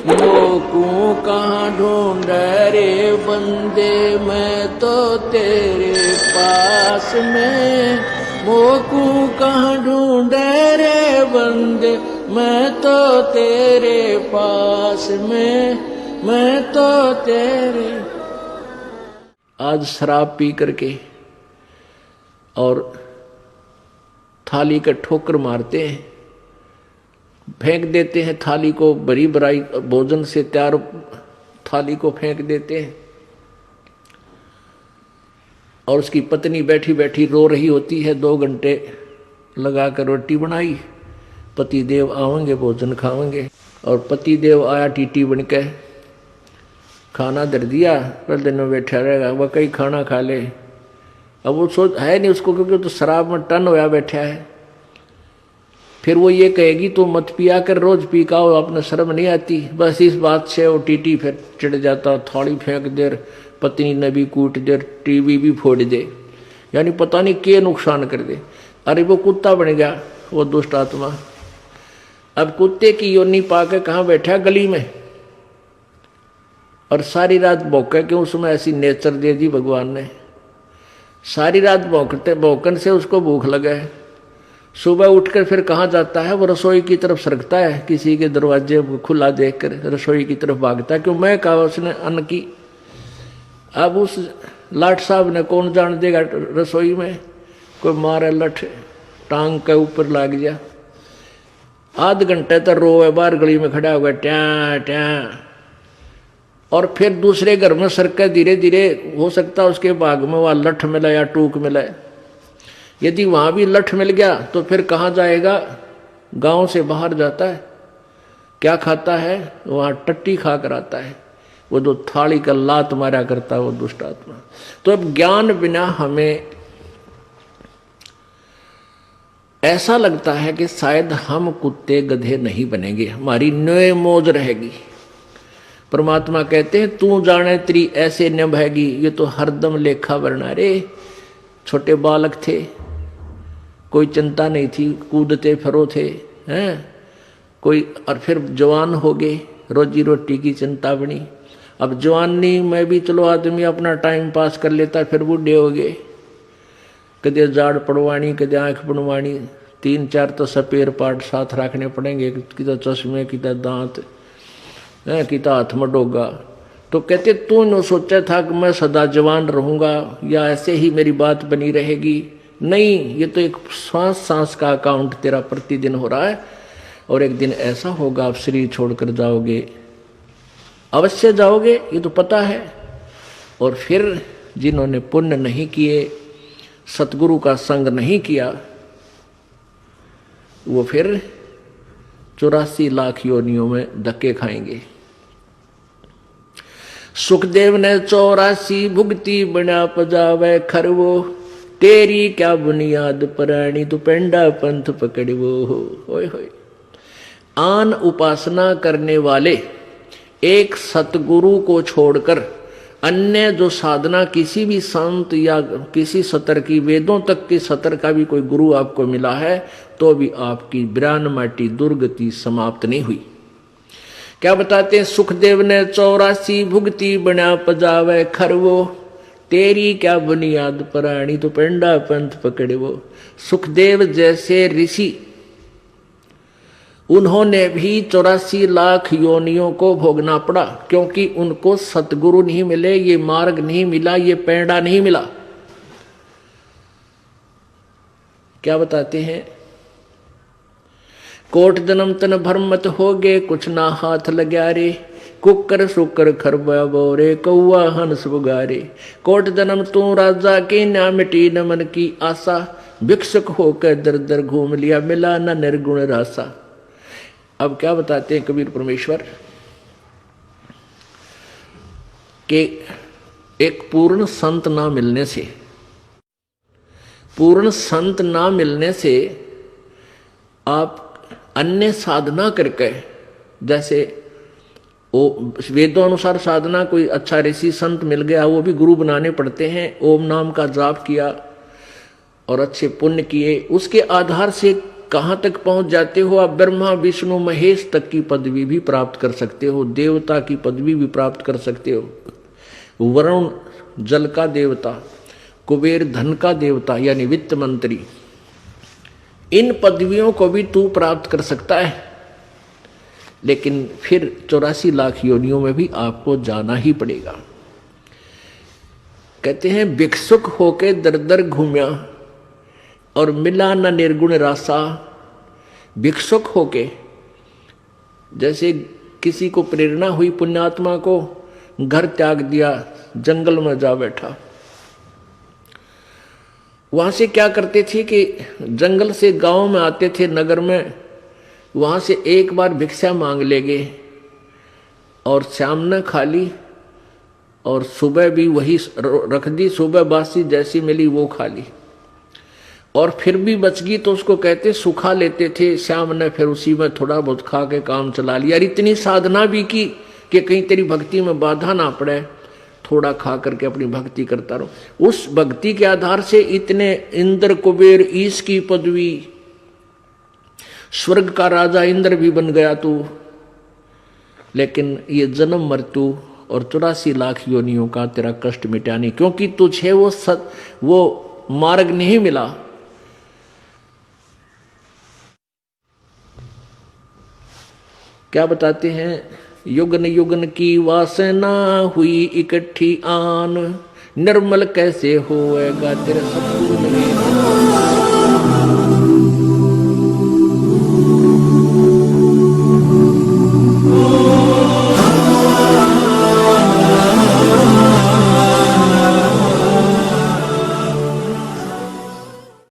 मोकू कहाँ ढूंढे रे बंदे, मैं तो तेरे पास में। मोकू कहाँ ढूंढे रे बंदे, मैं तो तेरे पास में, मैं तो तेरे। आज शराब पी करके और थाली का ठोकर मारते हैं, फेंक देते हैं थाली को, बड़ी बराई भोजन से तैयार थाली को फेंक देते हैं। और उसकी पत्नी बैठी बैठी रो रही होती है, 2 घंटे लगाकर रोटी बनाई, पति देव आवेंगे भोजन खावेंगे। और पति देव आया टीटी बन के, खाना धर दिया, पर दिन में बैठा रहेगा, वह कई खाना खा ले। अब वो सोच है नहीं उसको, क्योंकि तो शराब में टन होया बैठा है। फिर वो ये कहेगी तो मत पिया कर, रोज पी का हो, अपने शर्म नहीं आती। बस इस बात से वो टीटी फिर चिढ़ जाता, थाली फेंक दे, पत्नी ने भी कूट दे, टीवी भी फोड़ दे, यानी पता नहीं क्या नुकसान कर दे। अरे वो कुत्ता बन गया वो दुष्ट आत्मा। अब कुत्ते की योनी पाके कहाँ बैठा, गली में, और सारी रात भौंके, क्यों उसमें ऐसी नेचर दे दी भगवान ने। सारी रात भौंकते भौंकन से उसको भूख लगा है। सुबह उठकर फिर कहाँ जाता है, वो रसोई की तरफ सरकता है, किसी के दरवाजे खुला देखकर रसोई की तरफ भागता है, क्यों मैं कहा उसने अन्न की। अब उस लाट साहब ने कौन जान देगा, रसोई में कोई मारे लठ टांग के ऊपर लाग गया। आध घंटे तक रोए, बाहर गली में खड़ा होगा ट्या ट्या। और फिर दूसरे घर में सरके धीरे धीरे, हो सकता है उसके भाग में वह लठ मिला या टूक मिला। यदि वहां भी लठ मिल गया तो फिर कहाँ जाएगा, गांव से बाहर जाता है। क्या खाता है, वहां टट्टी खा कर आता है, वो जो थाली का लात मारा करता है वो दुष्ट आत्मा। तो अब ज्ञान बिना हमें ऐसा लगता है कि शायद हम कुत्ते गधे नहीं बनेंगे, हमारी न्योय मौज रहेगी। परमात्मा कहते हैं तू जाने तेरी ऐसे न बहेगी, ये तो हरदम लेखा वरना रे। छोटे बालक थे, कोई चिंता नहीं थी, कूदते फिरो थे, हैं कोई, और फिर जवान हो गए, रोजी रोटी की चिंता बनी। अब जवानी में भी चलो आदमी अपना टाइम पास कर लेता, फिर बूढ़े हो गए, कदे जाड़ पड़वानी, कदे आँख बनवानी, 3-4 तो सपेर पार्ट साथ रखने पड़ेंगे, किता चश्मे, किता दांत, किता हाथ में डोगा। तो कहते तू न सोचा था कि मैं सदा जवान रहूंगा या ऐसे ही मेरी बात बनी रहेगी। नहीं, ये तो एक सांस सांस का अकाउंट तेरा प्रतिदिन हो रहा है, और एक दिन ऐसा होगा आप शरीर छोड़कर जाओगे, अवश्य जाओगे, ये तो पता है। और फिर जिन्होंने पुण्य नहीं किए, सतगुरु का संग नहीं किया, वो फिर 84 लाख योनियों में धक्के खाएंगे। सुखदेव ने 84 भुगती बना पजावे खरवो, तेरी क्या बुनियाद पराणी तू पेंडा पंथ पकड़वो। होय होय। आन उपासना करने वाले एक सतगुरु को छोड़कर अन्य जो साधना किसी भी संत या किसी सतर की, वेदों तक की सतर का भी कोई गुरु आपको मिला है, तो भी आपकी ब्राह्मणाटी दुर्गति समाप्त नहीं हुई। क्या बताते हैं, सुखदेव ने 84 भुगती बना पजावे खरवो, तेरी क्या बुनियाद पराणी तो पेंडा पंथ पकड़वो। सुखदेव जैसे ऋषि, उन्होंने भी 84 लाख योनियों को भोगना पड़ा, क्योंकि उनको सतगुरु नहीं मिले, ये मार्ग नहीं मिला, ये पेंडा नहीं मिला। क्या बताते हैं, कोट जन्म तन भरमत हो गए, कुछ ना हाथ लग्या रे, कुकर सुकर खरबा बोरे, कौआ हंस बुगारे। कोट जन्म तू राजा की, ना मिटी न मन की आशा, भिक्षुक होकर दर दर घूम लिया, मिला न निर्गुण रासा। अब क्या बताते हैं कबीर परमेश्वर कि एक पूर्ण संत ना मिलने से, पूर्ण संत ना मिलने से आप अन्य साधना करके, जैसे वो वेदों अनुसार साधना, कोई अच्छा ऋषि संत मिल गया, वो भी गुरु बनाने पड़ते हैं। ओम नाम का जाप किया और अच्छे पुण्य किए, उसके आधार से कहाँ तक पहुंच जाते हो आप? ब्रह्मा विष्णु महेश तक की पदवी भी प्राप्त कर सकते हो, देवता की पदवी भी प्राप्त कर सकते हो। वरुण जल का देवता, कुबेर धन का देवता यानी वित्त मंत्री, इन पदवियों को भी तू प्राप्त कर सकता है। लेकिन फिर 84 लाख योनियों में भी आपको जाना ही पड़ेगा। कहते हैं भिक्षुक होके दर दर घूम्या और मिला न निर्गुण रासा। भिक्षुक होके, जैसे किसी को प्रेरणा हुई पुण्यात्मा को, घर त्याग दिया, जंगल में जा बैठा। वहां से क्या करते थे कि जंगल से गांव में आते थे, नगर में, वहां से एक बार भिक्षा मांग लेंगे और शाम न खा ली और सुबह भी वही रख दी, सुबह बासी जैसी मिली वो खा ली, और फिर भी बच गई तो उसको कहते सुखा लेते थे। शाम ने फिर उसी में थोड़ा बहुत खा के काम चला लिया। और इतनी साधना भी की कि कहीं तेरी भक्ति में बाधा ना पड़े, थोड़ा खा करके अपनी भक्ति करता रहो। उस भक्ति के आधार से इतने इंद्र कुबेर ईश की पदवी, स्वर्ग का राजा इंद्र भी बन गया तू। लेकिन ये जन्म मृत्यु और 84 लाख योनियों का तेरा कष्ट मिटा नहीं, क्योंकि तुझे वो मार्ग नहीं मिला। क्या बताते हैं? युगन युगन की वासना हुई इकट्ठी आन, निर्मल कैसे होएगा तेरा सपना।